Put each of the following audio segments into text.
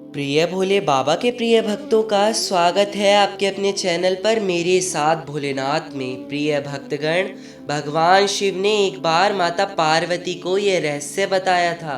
प्रिय भोले बाबा के प्रिय भक्तों का स्वागत है आपके अपने चैनल पर मेरे साथ भोलेनाथ में। प्रिय भक्तगण, भगवान शिव ने एक बार माता पार्वती को यह रहस्य बताया था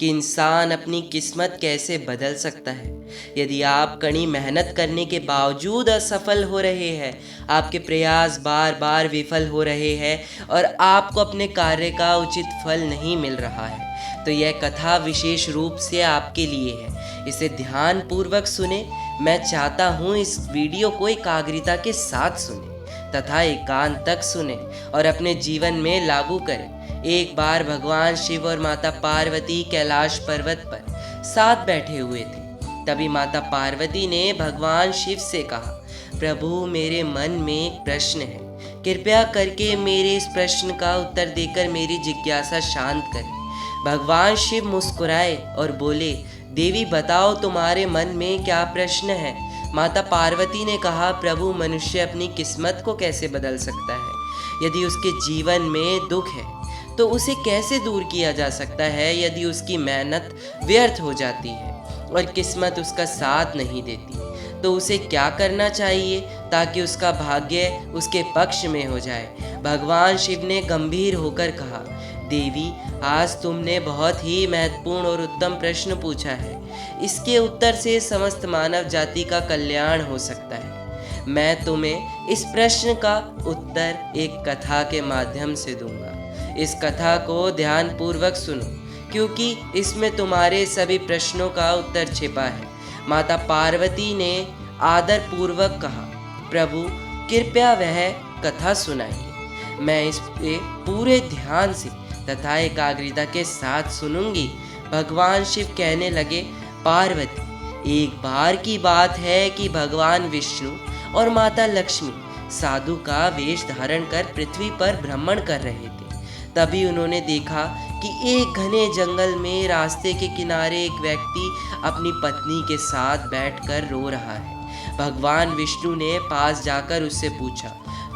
कि इंसान अपनी किस्मत कैसे बदल सकता है। यदि आप कड़ी मेहनत करने के बावजूद असफल हो रहे हैं, आपके प्रयास बार बार विफल हो रहे हैं और आपको अपने कार्य का उचित फल नहीं मिल रहा है, तो यह कथा विशेष रूप से आपके लिए है। इसे ध्यान पूर्वक सुने। मैं चाहता हूँ इस वीडियो को एकाग्रता के साथ सुने तथा एकांत तक सुने और अपने जीवन में लागू करें। एक बार भगवान शिव और माता पार्वती कैलाश पर्वत पर साथ बैठे हुए थे। तभी माता पार्वती ने भगवान शिव से कहा, प्रभु, मेरे मन में एक प्रश्न है, कृपया करके मेरे इस प्रश्न का उत्तर देकर मेरी जिज्ञासा शांत करें। भगवान शिव मुस्कुराए और बोले, देवी बताओ, तुम्हारे मन में क्या प्रश्न है। माता पार्वती ने कहा, प्रभु, मनुष्य अपनी किस्मत को कैसे बदल सकता है। यदि उसके जीवन में दुख है तो उसे कैसे दूर किया जा सकता है। यदि उसकी मेहनत व्यर्थ हो जाती है और किस्मत उसका साथ नहीं देती तो उसे क्या करना चाहिए ताकि उसका भाग्य उसके पक्ष में हो जाए। भगवान शिव ने गंभीर होकर कहा, देवी, आज तुमने बहुत ही महत्वपूर्ण और उत्तम प्रश्न पूछा है। इसके उत्तर से समस्त मानव जाति का कल्याण हो सकता है। मैं तुम्हें इस प्रश्न का उत्तर एक कथा के माध्यम से दूंगा। इस कथा को ध्यान पूर्वक सुनो, क्योंकि इसमें तुम्हारे सभी प्रश्नों का उत्तर छिपा है। माता पार्वती ने आदर पूर्वक कहा, प्रभु, कृपया वह कथा सुनाइए। मैं इस पे पूरे ध्यान से तथा एकाग्रता के साथ सुनूंगी। भगवान शिव कहने लगे, पार्वती, एक बार की बात है कि भगवान विष्णु और माता लक्ष्मी साधु का वेश धारण कर पृथ्वी पर भ्रमण कर रहे थे। तभी उन्होंने देखा कि एक घने जंगल में रास्ते के किनारे एक व्यक्ति अपनी पत्नी के साथ बैठकर रो रहा है। भगवान विष्णु ने पास जाकर उससे पूछा,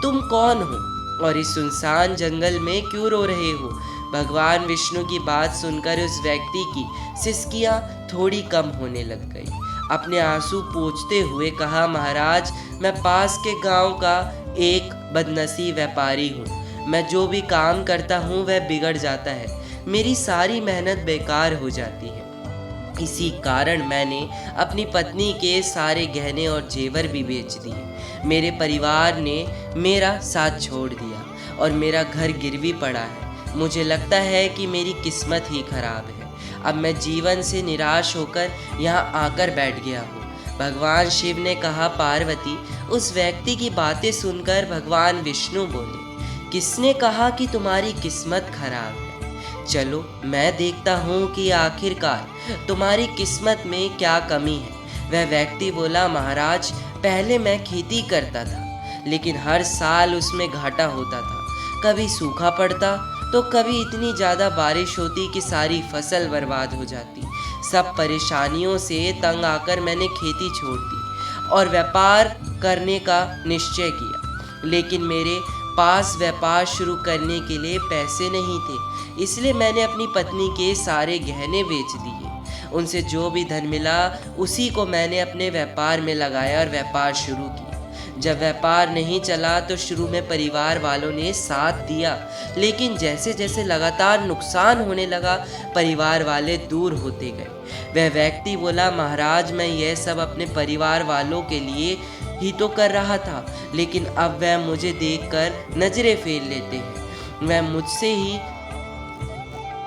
तुम कौन हो और इस सुनसान जंगल में क्यों रो रहे हो। भगवान विष्णु की बात सुनकर उस व्यक्ति की सिसकियां थोड़ी कम होने लग गई। अपने आंसू पोंछते हुए कहा, महाराज, मैं पास के गांव का एक बदनसीब व्यापारी हूँ। मैं जो भी काम करता हूँ वह बिगड़ जाता है। मेरी सारी मेहनत बेकार हो जाती है। इसी कारण मैंने अपनी पत्नी के सारे गहने और जेवर भी बेच दिए। मेरे परिवार ने मेरा साथ छोड़ दिया और मेरा घर गिरवी पड़ा है। मुझे लगता है कि मेरी किस्मत ही खराब है। अब मैं जीवन से निराश होकर यहाँ आकर बैठ गया हूँ। भगवान शिव ने कहा, पार्वती, उस व्यक्ति की बातें सुनकर भगवान विष्णु बोले, किसने कहा कि तुम्हारी किस्मत खराब है। चलो मैं देखता हूँ कि आखिरकार तुम्हारी किस्मत में क्या कमी है। वह व्यक्ति बोला, महाराज, पहले मैं खेती करता था, लेकिन हर साल उसमें घाटा होता था। कभी सूखा पड़ता तो कभी इतनी ज़्यादा बारिश होती कि सारी फसल बर्बाद हो जाती। सब परेशानियों से तंग आकर मैंने खेती छोड़ दी और व्यापार करने का निश्चय किया, लेकिन मेरे पास व्यापार शुरू करने के लिए पैसे नहीं थे। इसलिए मैंने अपनी पत्नी के सारे गहने बेच दिए। उनसे जो भी धन मिला उसी को मैंने अपने व्यापार में लगाया और व्यापार शुरू किया। जब व्यापार नहीं चला तो शुरू में परिवार वालों ने साथ दिया, लेकिन जैसे जैसे लगातार नुकसान होने लगा, परिवार वाले दूर होते गए। वह व्यक्ति बोला, महाराज, मैं यह सब अपने परिवार वालों के लिए ही तो कर रहा था, लेकिन अब वह मुझे देखकर नजरें फेर लेते हैं। वह मुझसे ही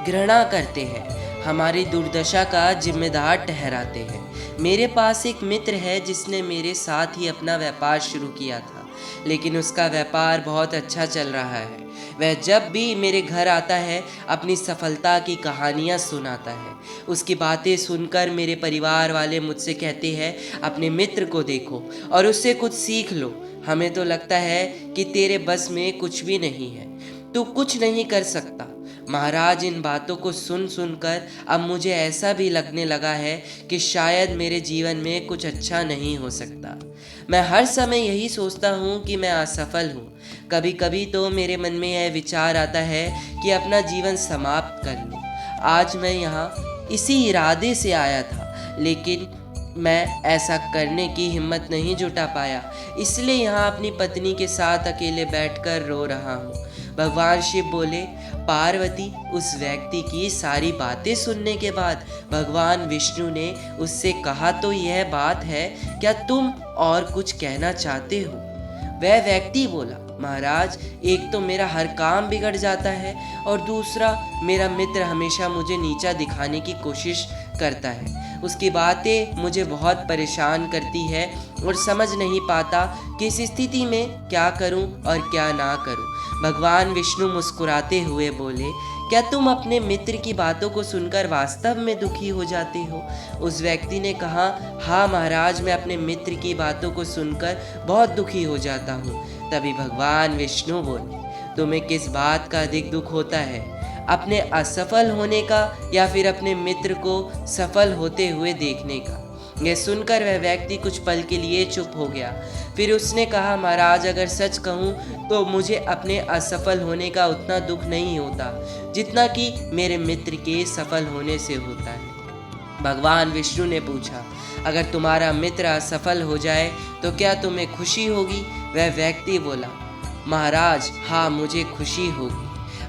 घृणा करते हैं, हमारी दुर्दशा का जिम्मेदार ठहराते हैं। मेरे पास एक मित्र है जिसने मेरे साथ ही अपना व्यापार शुरू किया था, लेकिन उसका व्यापार बहुत अच्छा चल रहा है। वह जब भी मेरे घर आता है अपनी सफलता की कहानियाँ सुनाता है। उसकी बातें सुनकर मेरे परिवार वाले मुझसे कहते हैं, अपने मित्र को देखो और उससे कुछ सीख लो। हमें तो लगता है कि तेरे बस में कुछ भी नहीं है, तू कुछ नहीं कर सकता। महाराज, इन बातों को सुन सुनकर अब मुझे ऐसा भी लगने लगा है कि शायद मेरे जीवन में कुछ अच्छा नहीं हो सकता। मैं हर समय यही सोचता हूँ कि मैं असफल हूँ। कभी कभी तो मेरे मन में यह विचार आता है कि अपना जीवन समाप्त कर लूँ। आज मैं यहाँ इसी इरादे से आया था, लेकिन मैं ऐसा करने की हिम्मत नहीं जुटा पाया, इसलिए यहाँ अपनी पत्नी के साथ अकेले बैठकर रो रहा हूँ। भगवान शिव बोले, पार्वती, उस व्यक्ति की सारी बातें सुनने के बाद भगवान विष्णु ने उससे कहा, तो यह बात है, क्या तुम और कुछ कहना चाहते हो? वह व्यक्ति बोला, महाराज, एक तो मेरा हर काम बिगड़ जाता है और दूसरा मेरा मित्र हमेशा मुझे नीचा दिखाने की कोशिश करता है। उसकी बातें मुझे बहुत परेशान करती है और समझ नहीं पाता कि इस स्थिति में क्या करूं और क्या ना करूं। भगवान विष्णु मुस्कुराते हुए बोले, क्या तुम अपने मित्र की बातों को सुनकर वास्तव में दुखी हो जाते हो? उस व्यक्ति ने कहा, हाँ महाराज, मैं अपने मित्र की बातों को सुनकर बहुत दुखी हो जाता हूँ। तभी भगवान विष्णु बोले, तुम्हें किस बात का अधिक दुख होता है, अपने असफल होने का या फिर अपने मित्र को सफल होते हुए देखने का? यह सुनकर वह व्यक्ति कुछ पल के लिए चुप हो गया। फिर उसने कहा, महाराज, अगर सच कहूँ तो मुझे अपने असफल होने का उतना दुख नहीं होता जितना कि मेरे मित्र के सफल होने से होता है। भगवान विष्णु ने पूछा, अगर तुम्हारा मित्र असफल हो जाए तो क्या तुम्हें खुशी होगी? वह व्यक्ति बोला, महाराज, हाँ, मुझे खुशी होगी।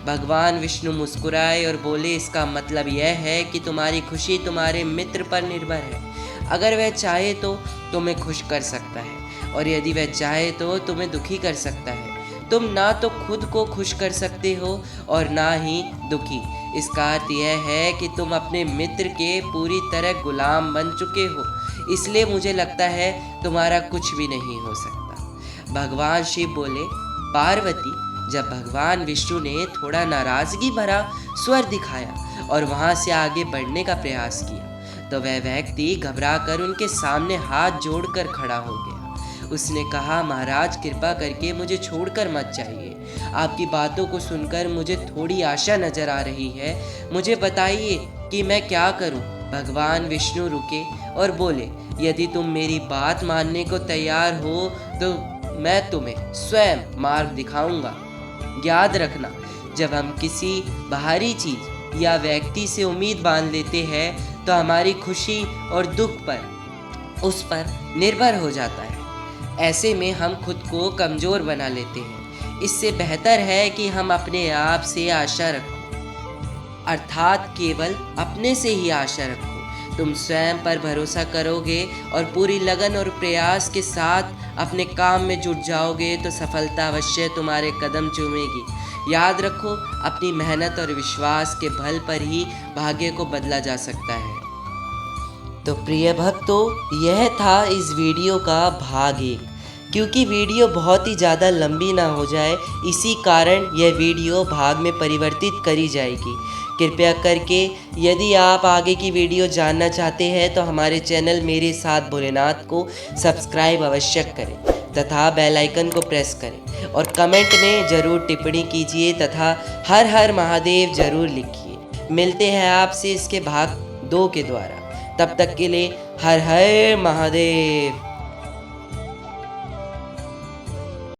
भगवान विष्णु मुस्कुराए और बोले, इसका मतलब यह है कि तुम्हारी खुशी तुम्हारे मित्र पर निर्भर है। अगर वह चाहे तो तुम्हें खुश कर सकता है और यदि वह चाहे तो तुम्हें दुखी कर सकता है। तुम ना तो खुद को खुश कर सकते हो और ना ही दुखी। इसका अर्थ यह है कि तुम अपने मित्र के पूरी तरह गुलाम बन चुके हो, इसलिए मुझे लगता है तुम्हारा कुछ भी नहीं हो सकता। भगवान शिव बोले, पार्वती, जब भगवान विष्णु ने थोड़ा नाराजगी भरा स्वर दिखाया और वहां से आगे बढ़ने का प्रयास किया तो वह व्यक्ति घबराकर उनके सामने हाथ जोड़कर खड़ा हो गया। उसने कहा, महाराज, कृपा करके मुझे छोड़कर मत जाइए। आपकी बातों को सुनकर मुझे थोड़ी आशा नजर आ रही है। मुझे बताइए कि मैं क्या करूं? भगवान विष्णु रुके और बोले, यदि तुम मेरी बात मानने को तैयार हो तो मैं तुम्हें स्वयं मार्ग दिखाऊंगा। याद रखना, जब हम किसी बाहरी चीज या व्यक्ति से उम्मीद बांध लेते हैं तो हमारी खुशी और दुख उस पर निर्भर हो जाता है। ऐसे में हम खुद को कमज़ोर बना लेते हैं। इससे बेहतर है कि हम अपने आप से आशा रखो, अर्थात केवल अपने से ही आशा रखो। तुम स्वयं पर भरोसा करोगे और पूरी लगन और प्रयास के साथ अपने काम में जुट जाओगे तो सफलता अवश्य तुम्हारे कदम चूमेगी। याद रखो, अपनी मेहनत और विश्वास के बल पर ही भाग्य को बदला जा सकता है। तो प्रिय भक्तों, यह था इस वीडियो का भाग 1। क्योंकि वीडियो बहुत ही ज़्यादा लंबी ना हो जाए, इसी कारण यह वीडियो भाग में परिवर्तित करी जाएगी। कृपया करके यदि आप आगे की वीडियो जानना चाहते हैं तो हमारे चैनल मेरे साथ भोलेनाथ को सब्सक्राइब अवश्य करें तथा बेल आइकन को प्रेस करें और कमेंट में ज़रूर टिप्पणी कीजिए तथा हर हर महादेव ज़रूर लिखिए। मिलते हैं आपसे इसके भाग 2 के द्वारा। तब तक के लिए हर हर महादेव।